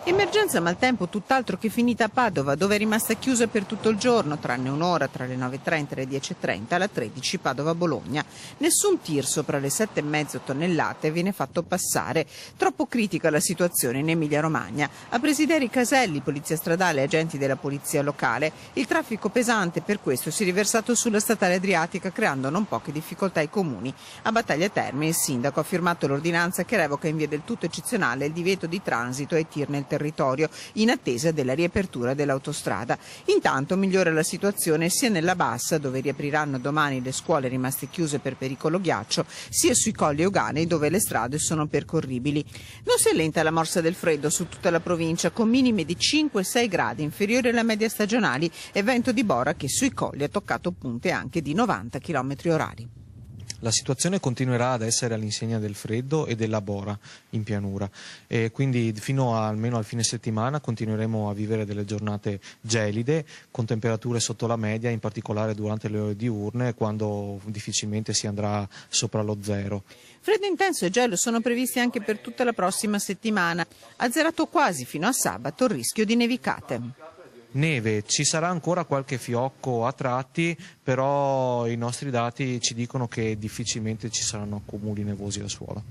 Emergenza maltempo tutt'altro che finita a Padova, dove è rimasta chiusa per tutto il giorno, tranne un'ora tra le 9:30 e le 10:30, la 13 Padova-Bologna. Nessun tir sopra le 7,5 tonnellate viene fatto passare. Troppo critica la situazione in Emilia-Romagna. A Presidieri Caselli, polizia stradale e agenti della polizia locale, il traffico pesante per questo si è riversato sulla statale adriatica, creando non poche difficoltà ai comuni. A Battaglia Terme il sindaco ha firmato l'ordinanza che revoca in via del tutto eccezionale il divieto di transito ai tir nel territorio, in attesa della riapertura dell'autostrada. Intanto migliora la situazione sia nella Bassa, dove riapriranno domani le scuole rimaste chiuse per pericolo ghiaccio, sia sui colli euganei, dove le strade sono percorribili. Non si allenta la morsa del freddo su tutta la provincia, con minime di 5-6 gradi inferiori alla media stagionali e vento di bora che sui colli ha toccato punte anche di 90 km/h. La situazione continuerà ad essere all'insegna del freddo e della bora in pianura, e quindi fino almeno al fine settimana continueremo a vivere delle giornate gelide con temperature sotto la media, in particolare durante le ore diurne, quando difficilmente si andrà sopra lo zero. Freddo intenso e gelo sono previsti anche per tutta la prossima settimana. Azzerato quasi fino a sabato il rischio di nevicate. Neve, ci sarà ancora qualche fiocco a tratti, però i nostri dati ci dicono che difficilmente ci saranno accumuli nevosi al suolo.